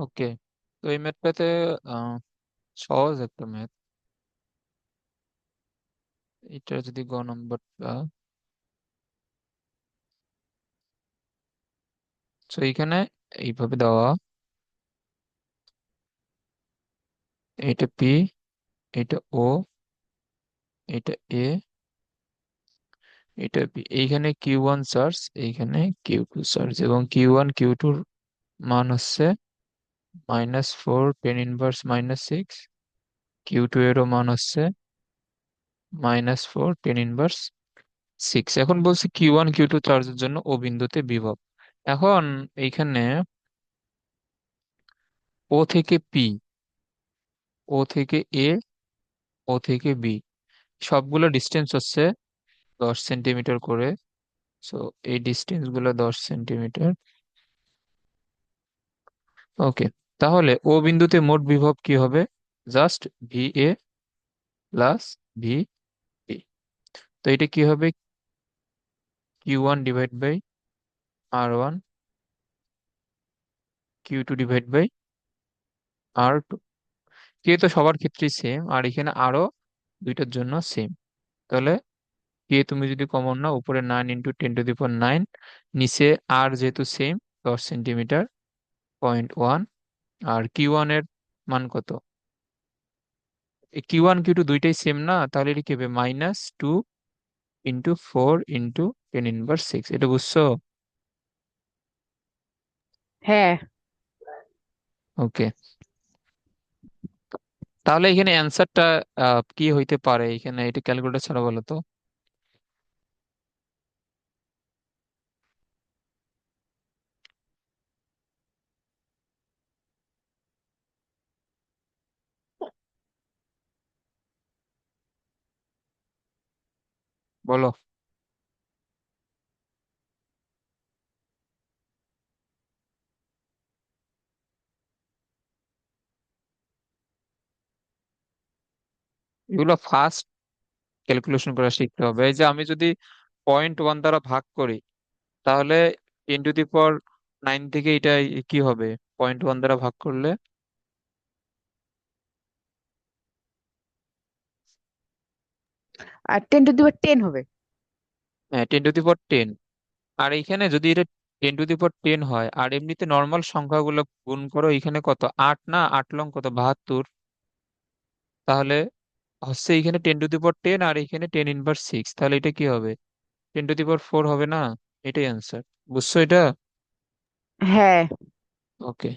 ওকে, তো এই ম্যাথটাতে আহ, সহজ একটা ম্যাথ। এটা যদি গ নম্বরটা, তো এইখানে এইভাবে দেওয়া, এটা পি, এটা ও, এটা এ, এটা বি। এইখানে কিউ 1 চার্জ, এইখানে কিউ 2 চার্জ, এবং Q1 Q2 মান হচ্ছে -4 10 ইনভার্স -6। Q2 এরও মান হচ্ছে -4 10 ইনভার্স 6। এখন বলছি Q1 Q2 চার্জের জন্য ও বিন্দুতে বিভব। এখন এইখানে ও থেকে পি, ও থেকে এ, ও থেকে বি, সবগুলো ডিস্টেন্স হচ্ছে 10 সেন্টিমিটার করে। সো এই ডিস্টেন্স গুলো 10 সেন্টিমিটার। ওকে, তাহলে ও বিন্দুতে মোট বিভব কি হবে? Just VA plus VB। তো এটা কি হবে? Q1/R1, Q2 divide by R2। কে তো সবার ক্ষেত্রেই সেম, আর এখানে আরো দুইটার জন্য সেম। তাহলে কে তুমি যদি কমন না, উপরে 9 × 10⁹ নিচে আর যেহেতু সেম 10 সেন্টিমিটার, 0.1। আর Q1 এর মান কত? Q1 Q2 দুইটাই সেম না, তাহলে এটা কি হবে? -2 × 4 × 10⁻⁶। এটা বুঝছো? হ্যাঁ। ওকে, তাহলে এখানে অ্যান্সারটা কি হইতে পারে? এখানে এটা ক্যালকুলেটর ছাড়া বলো তো। বলো। এগুলো ফার্স্ট ক্যালকুলেশন করা শিখতে হবে। এই যে আমি যদি 0.1 দ্বারা ভাগ করি, তাহলে 10⁻⁹ থেকে এটা কি হবে? 0.1 দ্বারা ভাগ করলে আর 10 টু দি পাওয়ার 10 হবে। হ্যাঁ 10⁻⁻। আর এইখানে যদি এটা 10⁻⁻ হয়, আর এমনিতে নর্মাল সংখ্যাগুলো গুণ করো, এখানে কত? 8 না? 8 লং কত? 72। তাহলে হচ্ছে এখানে 10⁻⁻, আর এখানে 10 ইনভার্স 6, তাহলে এটা কি হবে? 10⁻⁴ হবে না? এটাই অ্যান্সার। বুঝছো এটা? হ্যাঁ। ওকে,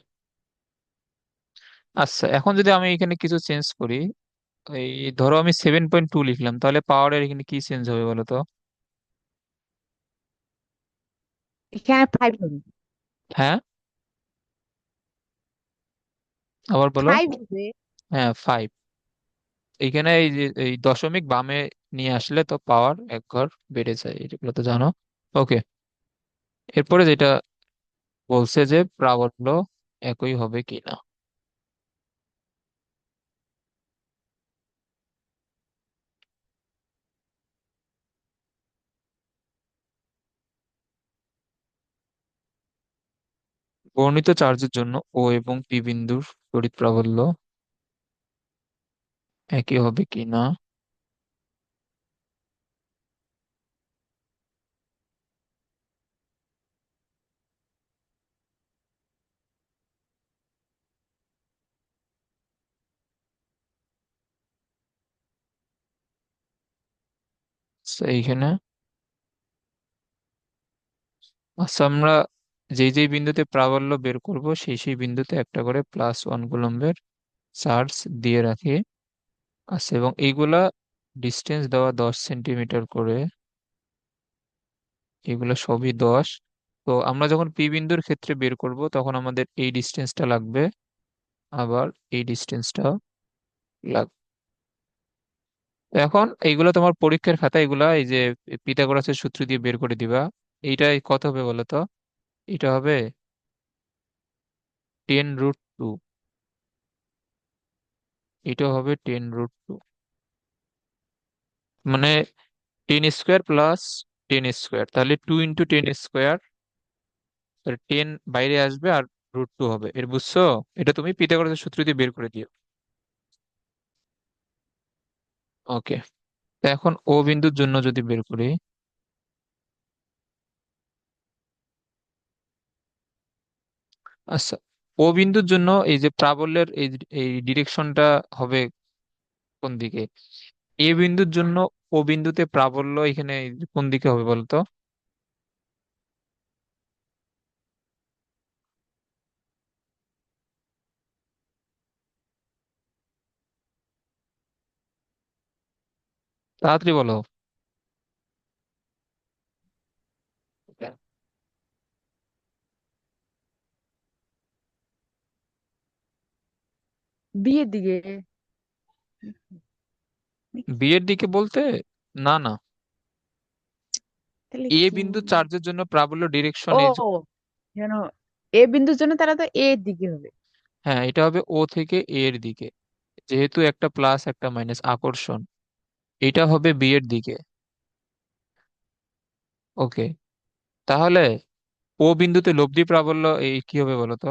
আচ্ছা, এখন যদি আমি এখানে কিছু চেঞ্জ করি, এই ধরো আমি 7.2 লিখলাম, তাহলে পাওয়ারের এখানে কি চেঞ্জ হবে বলো তো? এখানে 5 হবে। হ্যাঁ, আবার বলো। 5 হবে। হ্যাঁ 5। এইখানে এই যে এই দশমিক বামে নিয়ে আসলে তো পাওয়ার এক ঘর বেড়ে যায়, এগুলো তো জানো। ওকে, এরপরে যেটা বলছে যে প্রাবল্য একই হবে কিনা। বর্ণিত চার্জের জন্য ও এবং পি বিন্দুর তড়িৎ প্রাবল্য একই হবে কিনা। So, এইখানে আচ্ছা, আমরা যেই যেই বিন্দুতে প্রাবল্য বের করব, সেই সেই বিন্দুতে একটা করে +1 কুলম্বের চার্জ দিয়ে রাখি। আচ্ছা, এবং এইগুলা ডিস্টেন্স দেওয়া 10 সেন্টিমিটার করে, এগুলো সবই 10। তো আমরা যখন পি বিন্দুর ক্ষেত্রে বের করব, তখন আমাদের এই ডিস্টেন্সটা লাগবে, আবার এই ডিস্টেন্সটা লাগবে। এখন এইগুলো তোমার পরীক্ষার খাতায়, এগুলা এই যে পিথাগোরাসের সূত্র দিয়ে বের করে দিবা। এইটাই কত হবে বলো তো? এটা হবে 10√2। এটা হবে 10√2, মানে 10 স্কোয়ার প্লাস 10 স্কোয়ার, তাহলে 2 × 10 স্কোয়ার। 10 বাইরে আসবে, আর √2 হবে। এর বুঝছো? এটা তুমি পিথাগোরাসের সূত্র দিয়ে বের করে দিও। ওকে। তো এখন ও বিন্দুর জন্য যদি বের করি, আচ্ছা, ও বিন্দুর জন্য এই যে প্রাবল্যের এই এই ডিরেকশনটা হবে কোন দিকে? এ বিন্দুর জন্য ও বিন্দুতে প্রাবল্য এখানে কোন দিকে হবে বলতো? তাড়াতাড়ি বলো। বিয়ের দিকে। বি এর দিকে বলতে, না না, তাহলে এ কি? বিন্দু চার্জের জন্য প্রাবল্য ডিরেকশন এই ও, যেন এ বিন্দুর জন্য তারা তো এর দিকে হবে। হ্যাঁ, এটা হবে ও থেকে এ এর দিকে, যেহেতু একটা প্লাস একটা মাইনাস আকর্ষণ। এটা হবে বি এর দিকে। ওকে। তাহলে ও বিন্দুতে লব্ধি প্রাবল্য এই কি হবে বলো তো?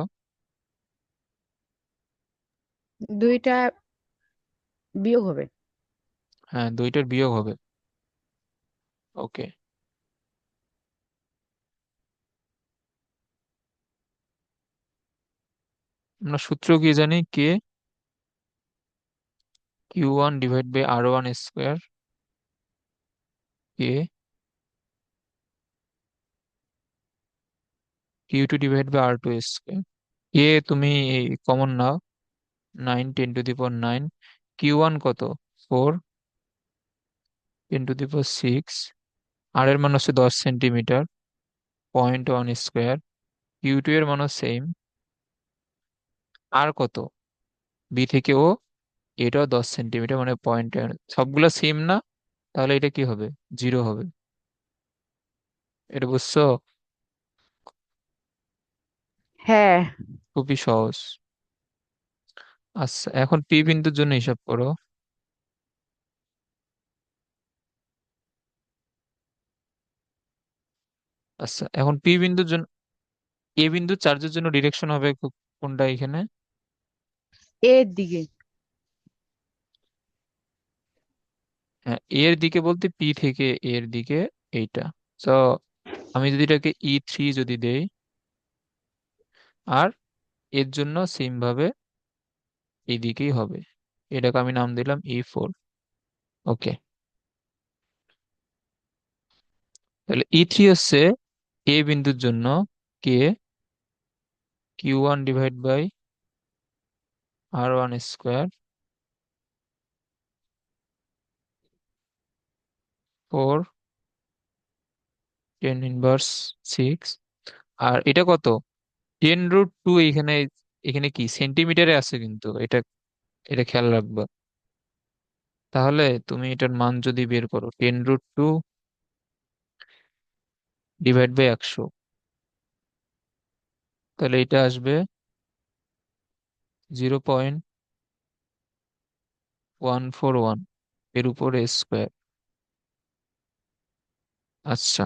দুইটা বিয়োগ হবে। হ্যাঁ, দুইটার বিয়োগ হবে। ওকে। আমরা সূত্র কি জানি? কে Q1/R1 স্কোয়ার, কে Q2/R2 স্কোয়ার। কে তুমি কমন নাও, 9 × 10⁹। Q1 কত? 4 × 6। আর এর মান হচ্ছে 10 সেন্টিমিটার, 0.1 স্কোয়ার। Q2 এর মানও সেম। আর কত? বি থেকে ও, এটাও 10 সেন্টিমিটার, মানে 0.1। সবগুলো সেম না? তাহলে এটা কি হবে? জিরো হবে। এটা বুঝছো? হ্যাঁ। খুবই সহজ। আচ্ছা, এখন পি বিন্দুর জন্য হিসাব করো। আচ্ছা, এখন পি বিন্দুর জন্য এ বিন্দু চার্জের জন্য ডিরেকশন হবে কোনটা এখানে? এর দিকে। হ্যাঁ, এর দিকে বলতে পি থেকে এর দিকে, এইটা। তো আমি যদি এটাকে E3 যদি দেই, আর এর জন্য সেম ভাবে এই দিকেই হবে, এটাকে আমি নাম দিলাম E4। ওকে। তাহলে E3 হচ্ছে এ বিন্দুর জন্য কে Q1/R1 স্কোয়ার, 4 10⁻⁶। আর এটা কত? 10√2। এখানে এখানে কি সেন্টিমিটারে আছে কিন্তু, এটা এটা খেয়াল রাখবা। তাহলে তুমি এটার মান যদি বের করো, 10√2 / 100, তাহলে এটা আসবে 0.141 এর উপরে স্কোয়ার। আচ্ছা,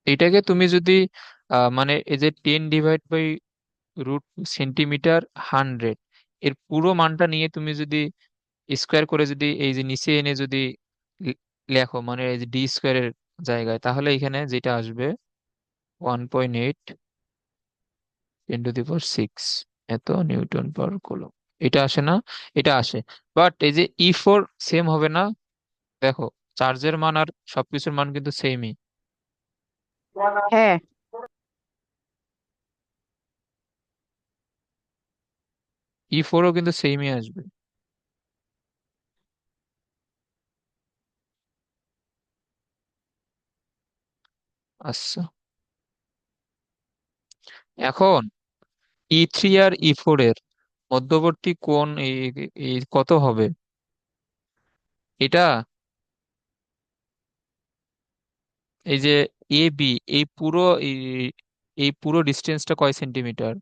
এটাকে তুমি যদি মানে এই যে 10/√সেন্টিমিটার 100, এর পুরো মানটা নিয়ে তুমি যদি স্কোয়ার করে যদি এই যে নিচে এনে যদি লে- লেখো, মানে এই যে ডি স্কোয়ারের জায়গায়, তাহলে এখানে যেটা আসবে 1.8 × 10⁶, এত নিউটন পার কুলম। এটা আসে না? এটা আসে। বাট এই যে E4 সেম হবে না? দেখো, চার্জের মান আর সবকিছুর মান কিন্তু সেমই। হ্যাঁ। E4ও কিন্তু সেমই আসবে। আচ্ছা, এখন E3 আর E4 এর মধ্যবর্তী কোণ এই এই কত হবে? এটা এই যে এ বি, এই পুরো এই এই পুরো ডিস্টেন্সটা কয় সেন্টিমিটার?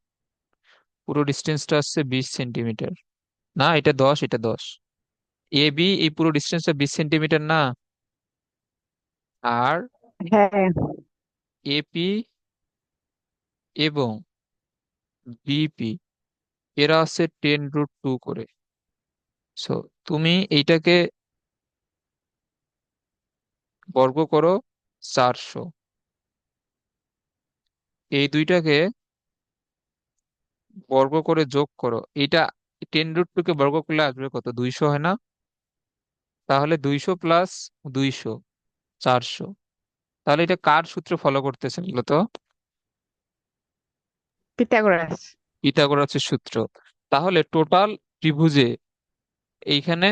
পুরো ডিস্টেন্সটা আসছে 20 সেন্টিমিটার। না, এটা 10, এটা 10। এ বি এই পুরো ডিস্টেন্সটা 20 সেন্টিমিটার না? আর হ্যাঁ, এপি এবং বিপি এরা আছে 10√2 করে। সো তুমি এইটাকে বর্গ করো 400। এই দুইটাকে বর্গ করে যোগ করো। এটা 10√2 কে বর্গ করলে আসবে কত? 200 হয় না? তাহলে 200 প্লাস 200, 400। তাহলে এটা কার সূত্র ফলো করতেছে মূলত? পিথাগোরাস। পিথাগোরাসের সূত্র। তাহলে টোটাল ত্রিভুজে এইখানে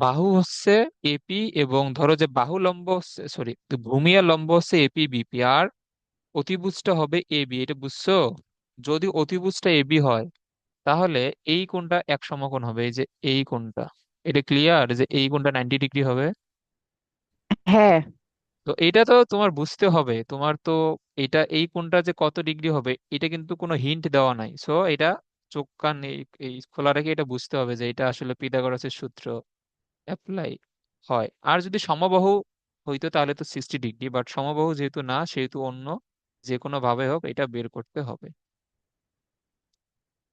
বাহু হচ্ছে এপি, এবং ধরো যে বাহু লম্ব হচ্ছে, সরি, ভূমি আর লম্ব হচ্ছে এপি বিপি, আর অতিভুজটা হবে এবি। এটা বুঝছো? যদি অতিভুজটা এবি হয় তাহলে এই কোণটা এক সমকোণ হবে, এই যে এই কোণটা। এটা ক্লিয়ার যে এই কোণটা 90 ডিগ্রি হবে? হ্যাঁ। তো এটা তো তোমার বুঝতে হবে, তোমার তো এটা এই কোণটা যে কত ডিগ্রি হবে এটা কিন্তু কোনো হিন্ট দেওয়া নাই। সো এটা চোখ কান এই খোলা রেখে এটা বুঝতে হবে যে এটা আসলে পিথাগোরাসের সূত্র অ্যাপ্লাই হয়। আর যদি সমবাহু হইতো তাহলে তো 60 ডিগ্রি, বাট সমবাহু যেহেতু না, সেহেতু অন্য যে কোনো ভাবে হোক এটা বের করতে হবে।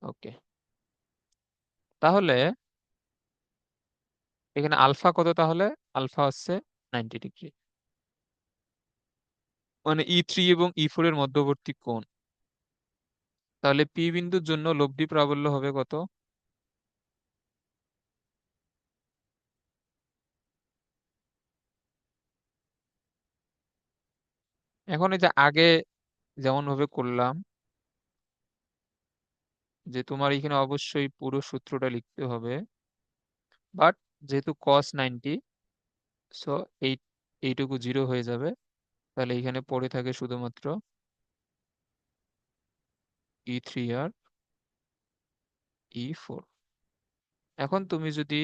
ওকে, তাহলে এখানে আলফা কত তাহলে? আলফা হচ্ছে 90 ডিগ্রি, মানে E3 এবং E4 এর মধ্যবর্তী কোণ। তাহলে পি বিন্দুর জন্য লব্ধি প্রাবল্য হবে কত? এখন এই যে আগে যেমন ভাবে করলাম, যে তোমার এখানে অবশ্যই পুরো সূত্রটা লিখতে হবে, বাট যেহেতু cos 90, সো এই এইটুকু জিরো হয়ে যাবে। তাহলে এখানে পড়ে থাকে শুধুমাত্র E3 আর E4। এখন তুমি যদি,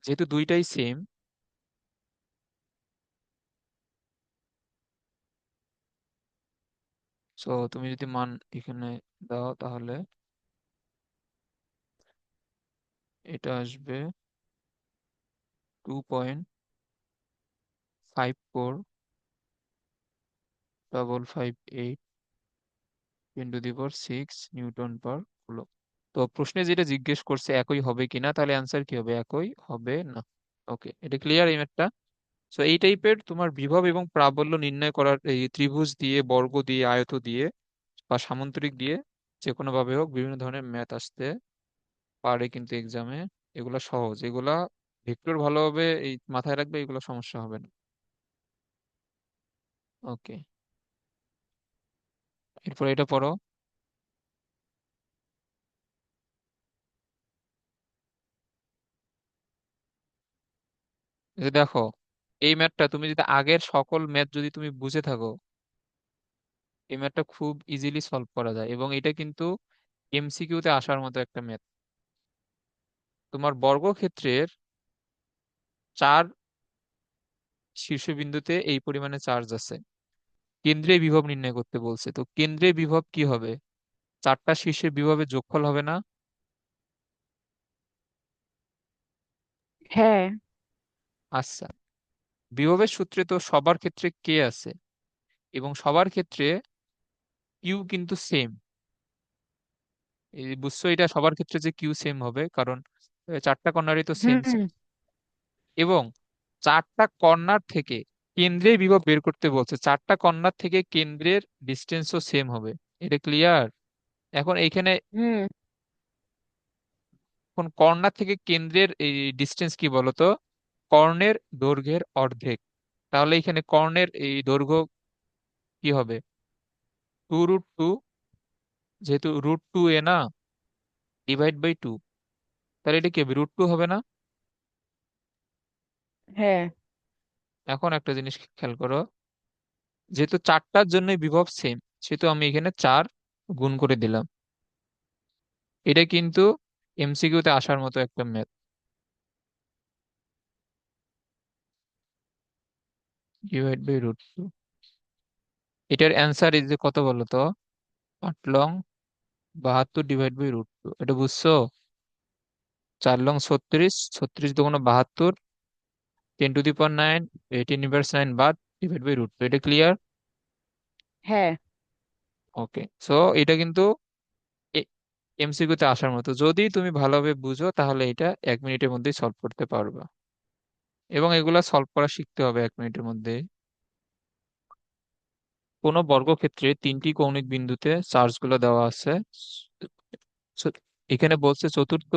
যেহেতু দুইটাই সেম, সো তুমি যদি মান এখানে দাও তাহলে এটা আসবে 2.5455 10⁶ নিউটন পার কুলম। তো প্রশ্নে যেটা জিজ্ঞেস করছে একই হবে কিনা, তাহলে অ্যান্সার কি হবে? একই হবে না। ওকে, এটা ক্লিয়ার এই ম্যাথটা? সো এই টাইপের তোমার বিভব এবং প্রাবল্য নির্ণয় করার, এই ত্রিভুজ দিয়ে, বর্গ দিয়ে, আয়ত দিয়ে বা সামান্তরিক দিয়ে, যে কোনো ভাবে হোক বিভিন্ন ধরনের ম্যাথ আসতে পারে কিন্তু এক্সামে। এগুলা সহজ, এগুলা ভেক্টর ভালোভাবে এই মাথায় রাখবে, এগুলো সমস্যা হবে না। ওকে, এরপর এটা পড়ো। এই যে দেখো, এই ম্যাথটা তুমি যদি আগের সকল ম্যাথ যদি তুমি বুঝে থাকো, এই ম্যাথটা খুব ইজিলি সলভ করা যায়, এবং এটা কিন্তু এমসিকিউ তে আসার মতো একটা ম্যাথ। তোমার বর্গক্ষেত্রের চার শীর্ষবিন্দুতে এই পরিমাণে চার্জ আছে, কেন্দ্রে বিভব নির্ণয় করতে বলছে। তো কেন্দ্রে বিভব কি হবে? চারটা শীর্ষের বিভবের যোগফল হবে না? হ্যাঁ। আচ্ছা, বিভবের সূত্রে তো সবার ক্ষেত্রে কে আছে, এবং সবার ক্ষেত্রে কিউ কিন্তু সেম। এই বুঝছো, এটা সবার ক্ষেত্রে যে কিউ সেম হবে, কারণ চারটা কর্নারই তো সেম হুম। সেম। এবং চারটা কর্নার থেকে কেন্দ্রে বিভব বের করতে বলছে, চারটা কর্নার থেকে কেন্দ্রের ডিস্টেন্সও সেম হবে। এটা ক্লিয়ার? এখন এইখানে হুম। কোন কর্নার থেকে কেন্দ্রের এই ডিস্টেন্স কি বলতো? কর্ণের দৈর্ঘ্যের অর্ধেক। তাহলে এখানে কর্ণের এই দৈর্ঘ্য কি হবে? 2√2, যেহেতু √2 না, ডিভাইড বাই 2। তাহলে এটা কি হবে? √2 হবে না? হ্যাঁ। এখন একটা জিনিস খেয়াল করো, যেহেতু চারটার জন্য বিভব সেম, সেহেতু আমি এখানে 4 গুণ করে দিলাম। এটা কিন্তু এমসিকিউ তে আসার মতো একটা ম্যাথ। ডিভাইড বাই √2, এটার অ্যান্সার ইজ যে কত বলো তো? 8 লং 72/√2, এটা বুঝছো? 4 লং 36, 36 × 72, 10⁹, 18⁻৯ বাদ /√2, এটা ক্লিয়ার? হ্যাঁ। ওকে, সো এটা কিন্তু এমসিকিউ তে আসার মতো, যদি তুমি ভালোভাবে বুঝো তাহলে এটা 1 মিনিটের মধ্যেই সলভ করতে পারবা, এবং এগুলা সলভ করা শিখতে হবে 1 মিনিটের মধ্যে। কোনো বর্গক্ষেত্রে 3টি কৌণিক বিন্দুতে চার্জগুলো দেওয়া আছে। চ- এখানে বলছে চতুর্থ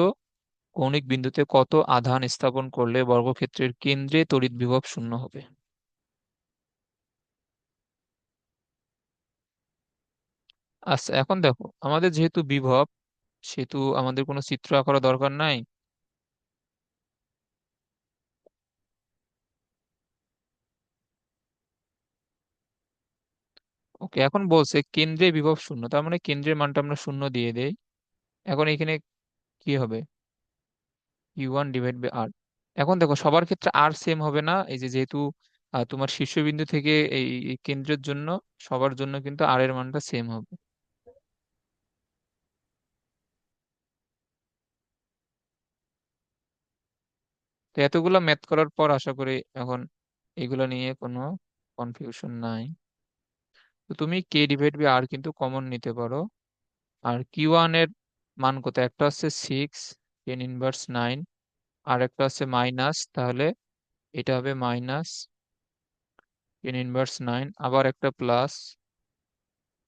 কৌণিক বিন্দুতে কত আধান স্থাপন করলে বর্গক্ষেত্রের কেন্দ্রে তড়িৎ বিভব শূন্য হবে। আচ্ছা, এখন দেখো আমাদের যেহেতু বিভব, সেহেতু আমাদের কোনো চিত্র আঁকার দরকার নাই। ওকে, এখন বলছে কেন্দ্রে বিভব শূন্য, তার মানে কেন্দ্রের মানটা আমরা শূন্য দিয়ে দেই। এখন এখানে কি হবে? U1/R। এখন দেখো সবার ক্ষেত্রে আর সেম হবে না, এই যে যেহেতু তোমার শীর্ষবিন্দু থেকে এই কেন্দ্রের জন্য সবার জন্য কিন্তু আর এর মানটা সেম হবে। তো এতগুলো ম্যাথ করার পর আশা করি এখন এগুলো নিয়ে কোনো কনফিউশন নাই। তো তুমি K/R কিন্তু কমন নিতে পারো। আর Q1 এর মান কত? একটা হচ্ছে 6 10⁻৯, আর একটা হচ্ছে মাইনাস, তাহলে এটা হবে -10⁻৯, আবার একটা প্লাস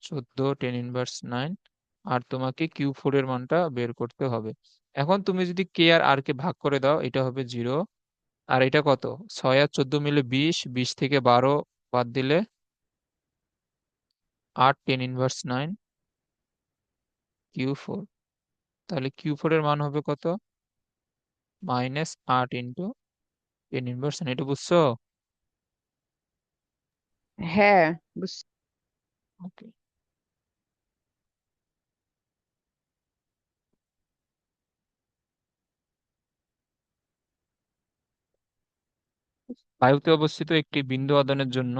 14 10⁻৯, আর তোমাকে Q4 এর মানটা বের করতে হবে। এখন তুমি যদি কে আর আর কে ভাগ করে দাও, এটা হবে 0। আর এটা কত? 6 আর 14 মিলে 20, 20 থেকে 12 বাদ দিলে 8 10⁻৯ Q4। তাহলে Q4 এর মান হবে কত? -8 × 10⁻৯, এটা বুঝছো? হ্যাঁ, ওকে, বায়ুতে অবস্থিত একটি বিন্দু আধানের জন্য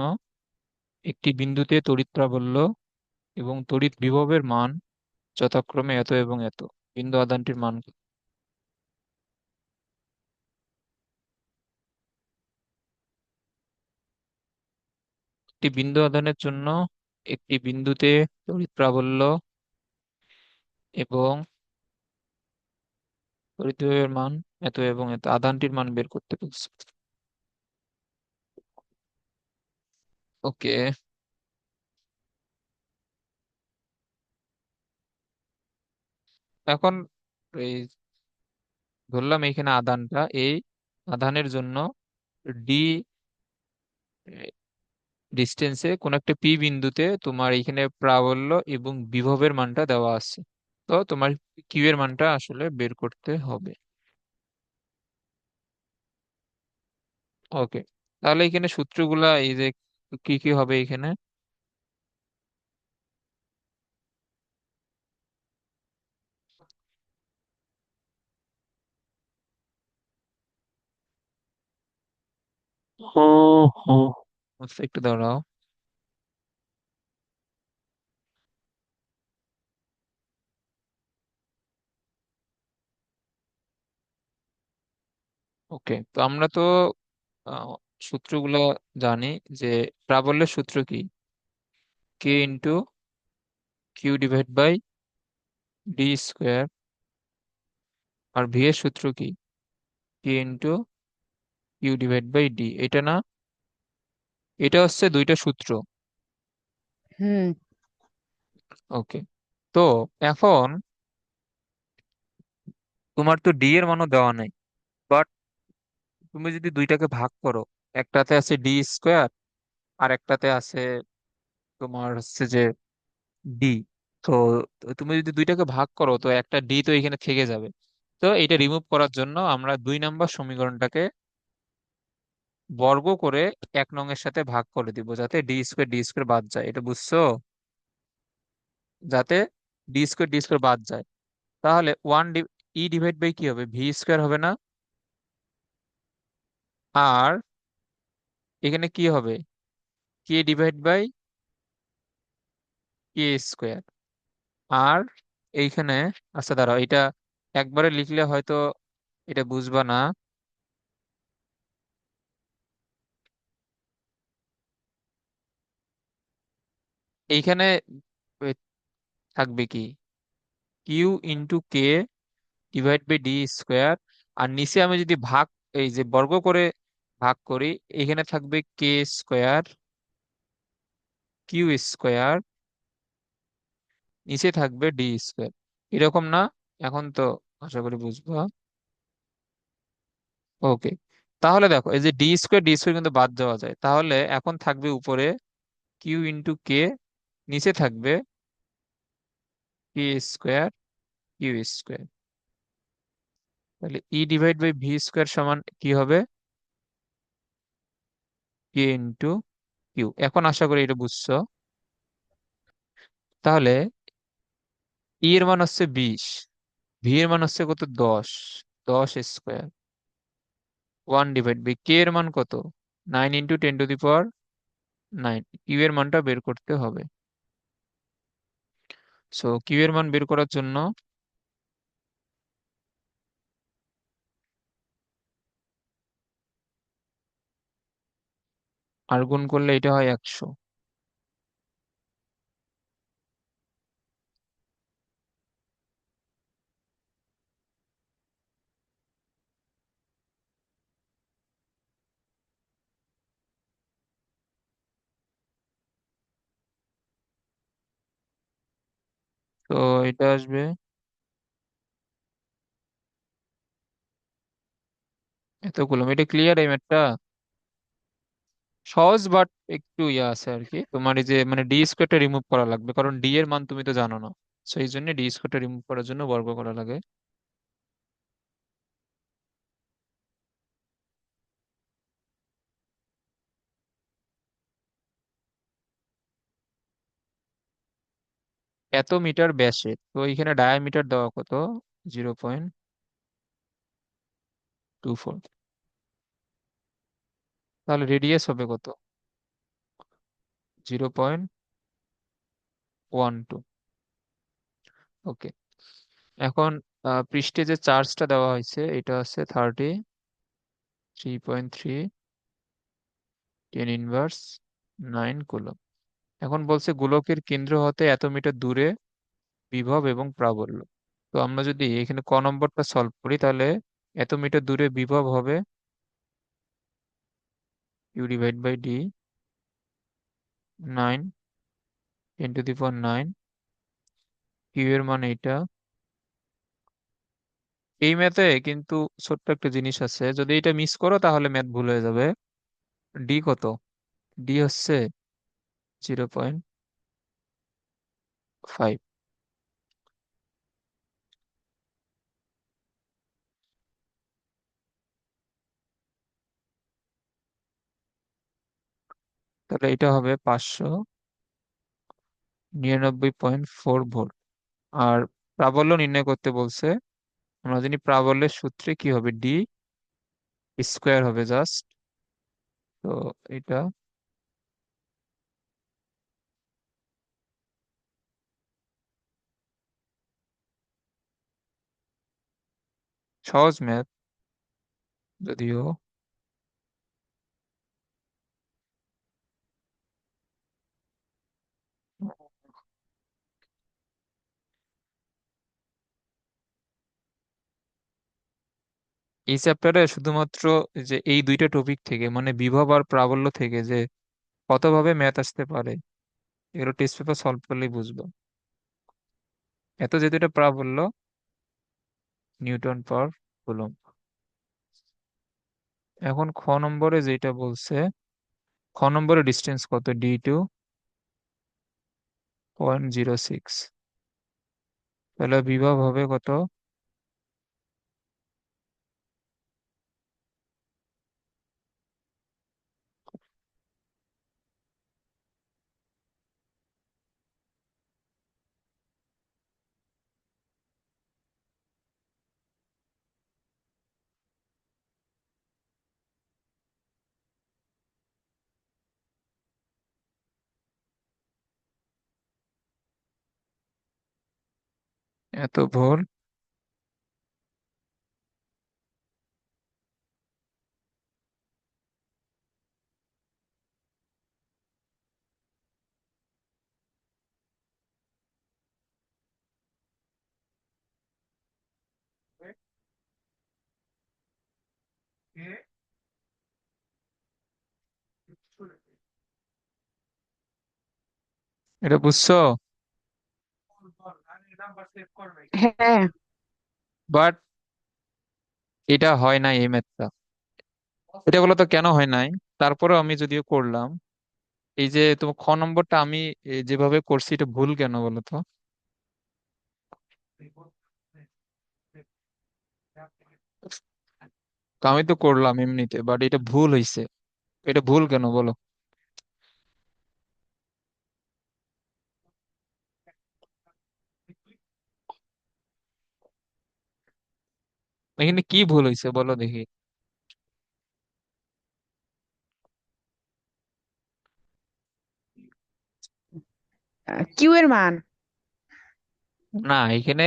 একটি বিন্দুতে তড়িৎ প্রাবল্য এবং তড়িৎ বিভবের মান যথাক্রমে এত এবং এত। বিন্দু আধানটির মান কত? একটি বিন্দু আধানের জন্য একটি বিন্দুতে তড়িৎ প্রাবল্য এবং তড়িৎ বিভবের মান এত এবং এত, আধানটির মান বের করতে বলছে। ওকে, এখন এই ধরলাম এইখানে আধানটা, এই আধানের জন্য ডি ডিস্টেন্সে কোন একটা পি বিন্দুতে তোমার এইখানে প্রাবল্য এবং বিভবের মানটা দেওয়া আছে। তো তোমার কিউ এর মানটা আসলে বের করতে হবে। ওকে, তাহলে এখানে সূত্রগুলা এই যে কি কি হবে এখানে? হুম হুম, আচ্ছা, একটু দাঁড়াও। ওকে, তো আমরা তো আহ, সূত্রগুলো জানি, যে প্রাবল্যের সূত্র কি? K × Q/D²। আর ভি এর সূত্র কি? K × Q/D, এটা না? এটা হচ্ছে দুইটা সূত্র। হুম। ওকে, তো এখন তোমার তো ডি এর মানও দেওয়া নাই, বাট তুমি যদি দুইটাকে ভাগ করো, একটাতে আছে D², আর একটাতে আছে তোমার হচ্ছে যে ডি। তো তুমি যদি দুইটাকে ভাগ করো, তো একটা ডি তো এখানে থেকে যাবে। তো এটা রিমুভ করার জন্য আমরা 2 নম্বর সমীকরণটাকে বর্গ করে 1 নং এর সাথে ভাগ করে দিব, যাতে ডি স্কোয়ার বাদ যায়, এটা বুঝছো? যাতে ডি স্কোয়ার বাদ যায়, তাহলে ই ডিভাইড বাই কি হবে? ভি² হবে না? আর এখানে কি হবে? K/K²। আর এইখানে, আচ্ছা দাঁড়াও, এটা একবারে লিখলে হয়তো এটা বুঝবা না। এইখানে এ, থাকবে কি, Q into K divide by D square, আর নিচে আমি যদি ভাগ, এই যে বর্গ করে ভাগ করি, এখানে থাকবে কে স্কোয়ার কিউ স্কোয়ার, নিচে থাকবে ডি স্কোয়ার। এরকম না? এখন তো আশা করি বুঝবো। ওকে, তাহলে দেখো এই যে ডি স্কোয়ার কিন্তু বাদ দেওয়া যায়, তাহলে এখন থাকবে উপরে কিউ ইন্টু কে, নিচে থাকবে কে স্কোয়ার কিউ স্কোয়ার। তাহলে E divide by V square সমান কি হবে, কে ইন্টু কিউ। এখন আশা করি এটা বুঝছো। তাহলে ই এর মান হচ্ছে 20, ভি এর মান হচ্ছে কত, 10, 10 স্কোয়ার, 1 ডিভাইড বাই কে এর মান কত, 9 × 10⁻৯। কিউ এর মানটা বের করতে হবে। সো কিউ এর মান বের করার জন্য আর গুণ করলে এটা হয় 100। তো এটা আসবে এতগুলো। এটা ক্লিয়ার এই ম্যাথটা? সহজ, বাট একটু ইয়ে আছে আর কি, তোমার এই যে মানে ডি স্কোয়ারটা রিমুভ করা লাগবে, কারণ ডি এর মান তুমি তো জানো না। সেই জন্য ডি স্কোয়ারটা রিমুভ করার জন্য বর্গ করা লাগে। এত মিটার ব্যাসে, তো এখানে ডায়ামিটার দেওয়া কত, 0.24। তাহলে রেডিয়াস হবে কত, 0.12। ওকে, এখন পৃষ্ঠে যে চার্জটা দেওয়া হয়েছে এটা আছে 33.3 10⁻৯ কুলম্ব। এখন বলছে গোলকের কেন্দ্র হতে এত মিটার দূরে বিভব এবং প্রাবল্য। তো আমরা যদি এখানে ক নম্বরটা সলভ করি, তাহলে এত মিটার দূরে বিভব হবে ইউ ডিভাইড বাই ডি, 9 × 10⁻৯। কিউ এর মান এইটা। এই ম্যাথে কিন্তু ছোট্ট একটা জিনিস আছে, যদি এটা মিস করো তাহলে ম্যাথ ভুল হয়ে যাবে। ডি কত, ডি হচ্ছে 0.5। তাহলে এটা হবে 599.4 ভোল্ট। আর প্রাবল্য নির্ণয় করতে বলছে, আমরা জানি প্রাবল্যের সূত্রে কি হবে, ডি স্কোয়ার হবে জাস্ট। তো এটা সহজ ম্যাথ যদিও। এই চ্যাপ্টারে শুধুমাত্র যে এই দুইটা টপিক থেকে, মানে বিভব আর প্রাবল্য থেকে, যে কতভাবে ম্যাথ আসতে পারে এগুলো টেস্ট পেপার সলভ করলেই বুঝবো। এত যেহেতু এটা প্রাবল্য, নিউটন পার কুলম্ব। এখন খ নম্বরে যেটা বলছে, খ নম্বরে ডিস্টেন্স কত, D2.06। তাহলে বিভব হবে কত, এত ভুল! এটা বুঝছো? হ্যাঁ। বাট এটা হয় নাই এই ম্যাথটা। এটা বলো তো কেন হয় নাই? তারপরে আমি যদিও করলাম, এই যে তোমার খ নম্বরটা আমি যেভাবে করছি এটা ভুল কেন বলো তো? তো আমি তো করলাম এমনিতে, বাট এটা ভুল হইছে। এটা ভুল কেন বলো? এখানে কি ভুল হইছে বলো দেখি। কিউ এর মান। না, এখানে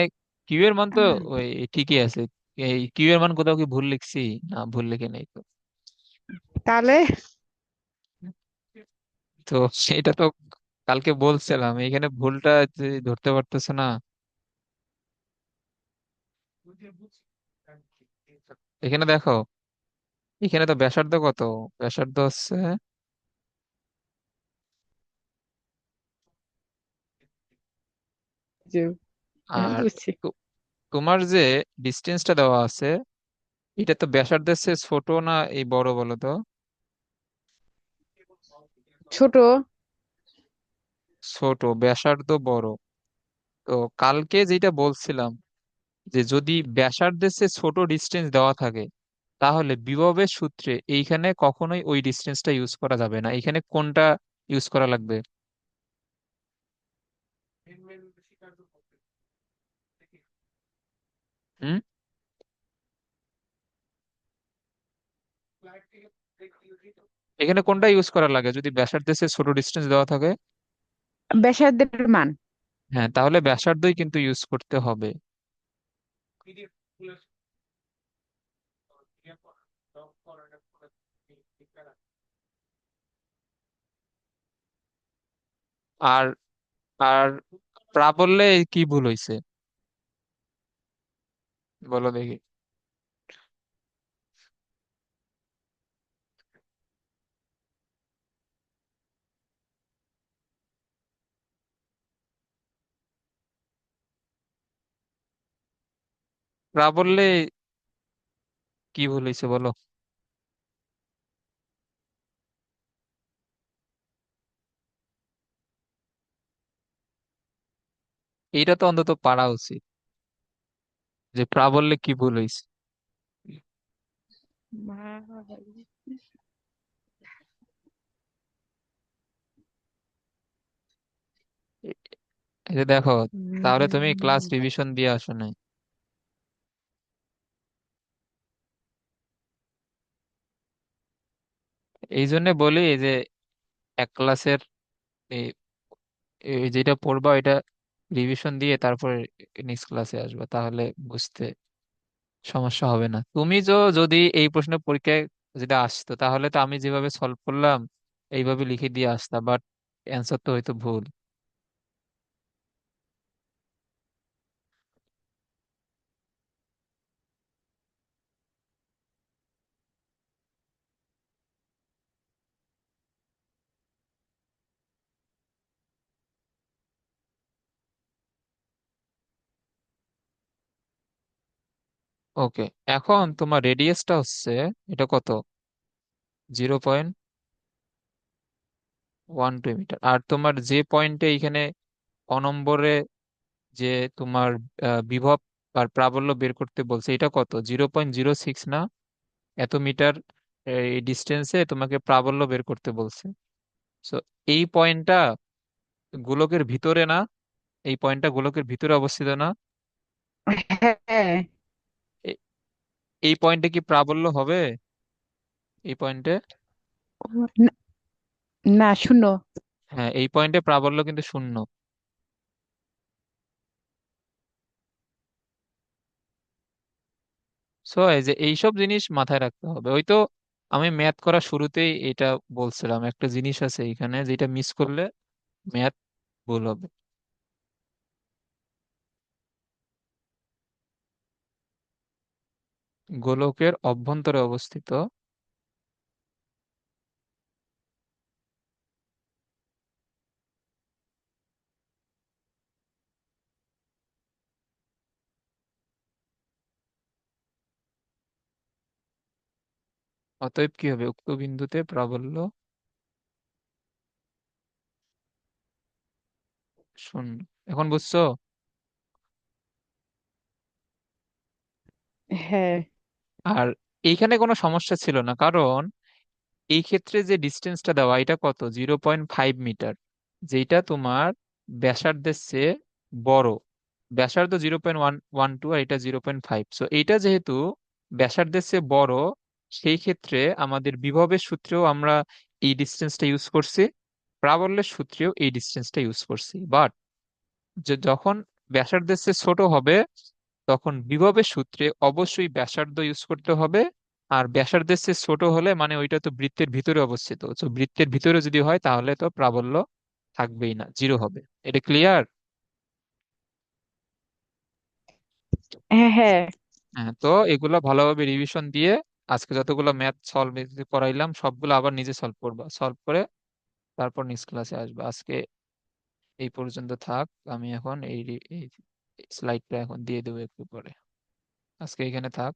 কিউ এর মান তো ওই ঠিকই আছে। এই কিউ এর মান কোথাও কি ভুল লিখছি? না, ভুল লিখে নেই তো। তাহলে তো এটা তো কালকে বলছিলাম, এখানে ভুলটা যে ধরতে পারতেছে না। এখানে দেখো, এখানে তো ব্যাসার্ধ কত? ব্যাসার্ধ হচ্ছে যে এখন আর বুঝছি। তোমার যে ডিস্টেন্সটা দেওয়া আছে, এটা তো ব্যাসার্ধের চেয়ে ছোট না এই বড় বলো তো? ছোট। ছোট, ব্যাসার্ধ বড়। তো কালকে যেটা বলছিলাম, যে যদি ব্যাসার্ধের চেয়ে ছোট ডিস্টেন্স দেওয়া থাকে, তাহলে বিভবের সূত্রে এইখানে কখনোই ওই ডিস্টেন্সটা ইউজ করা যাবে না। এখানে কোনটা ইউজ করা লাগবে? হুম? এখানে কোনটা ইউজ করা লাগে যদি ব্যাসার্ধের চেয়ে ছোট ডিস্টেন্স দেওয়া থাকে? ব্যাসার্ধের মান। হ্যাঁ, তাহলে ব্যাসার্ধই কিন্তু ইউজ করতে হবে। আর আর প্রাবল্যে কি ভুল হয়েছে বলো দেখি। প্রাবল্যে কি ভুল হয়েছে বলো? এইটা তো অন্তত পারা উচিত, যে প্রাবল্যে কি ভুল হয়েছে। এ- এই যে দেখো, তাহলে তুমি ক্লাস রিভিশন দিয়ে আসো নাই। এই জন্য বলি যে এক ক্লাসের এই এই যেটা পড়বা এটা রিভিশন দিয়ে তারপরে নেক্সট ক্লাসে আসবা, তাহলে বুঝতে সমস্যা হবে না। তুমি যদি এই প্রশ্ন পরীক্ষায় যেটা আসতো, তাহলে তো আমি যেভাবে সলভ করলাম এইভাবে লিখে দিয়ে আসতা, বাট অ্যান্সার তো হয়তো ভুল। ওকে, এখন তোমার রেডিয়াসটা হচ্ছে, এটা কত? 0.12 মিটার। আর তোমার যে পয়েন্টে এখানে অনম্বরে যে তোমার বিভব আর প্রাবল্য বের করতে বলছে, এটা কত? 0.06 না? এত মিটার এই ডিস্টেন্সে তোমাকে প্রাবল্য বের করতে বলছে। সো এই পয়েন্টটা গোলকের ভিতরে না? এই পয়েন্টটা গোলকের ভিতরে অবস্থিত না? হ্যাঁ। এ- এই পয়েন্টে কি প্রাবল্য হবে? এই পয়েন্টে? না, না, শূন্য। হ্যাঁ, এই পয়েন্টে প্রাবল্য কিন্তু শূন্য। সো এই যে এইসব জিনিস মাথায় রাখতে হবে। ওই তো আমি ম্যাথ করা শুরুতেই এটা বলছিলাম, একটা জিনিস আছে এখানে যেটা মিস করলে ম্যাথ ভুল হবে। গোলকের অভ্যন্তরে অবস্থিত অতএব কি হবে, উক্ত বিন্দুতে প্রাবল্য শূন্য। এখন বুঝছো? হ্যাঁ, আর এইখানে কোনো সমস্যা ছিল না, কারণ এই ক্ষেত্রে যে ডিস্টেন্সটা দেওয়া এটা কত, 0.5 মিটার, যেটা তোমার ব্যাসার্ধের চেয়ে বড়। ব্যাসার্ধ 0.112 আর এটা 0.5, সো এইটা যেহেতু ব্যাসার্ধের চেয়ে বড়, সেই ক্ষেত্রে আমাদের বিভবের সূত্রেও আমরা এই ডিস্টেন্সটা ইউজ করছি, প্রাবল্যের সূত্রেও এই ডিস্টেন্সটা ইউজ করছি। বাট যখন ব্যাসার্ধের চেয়ে ছোট হবে, তখন বিভবের সূত্রে অবশ্যই ব্যাসার্ধ ইউজ করতে হবে। আর ব্যাসার্ধের চেয়ে ছোট হলে মানে ওইটা তো বৃত্তের ভিতরে অবস্থিত, তো বৃত্তের ভিতরে যদি হয় তাহলে তো প্রাবল্য থাকবেই না, জিরো হবে। এটা ক্লিয়ার? হ্যাঁ, হ্যাঁ। হ্যাঁ, তো এগুলো ভালোভাবে রিভিশন দিয়ে আজকে যতগুলো ম্যাথ সলভ করাইলাম সবগুলো আবার নিজে সলভ করবা, সলভ করে তারপর নেক্সট ক্লাসে আসবা। আজকে এই পর্যন্ত থাক। আমি এখন এই স্লাইডটা এখন দিয়ে দেবো একটু পরে। আজকে এখানে থাক।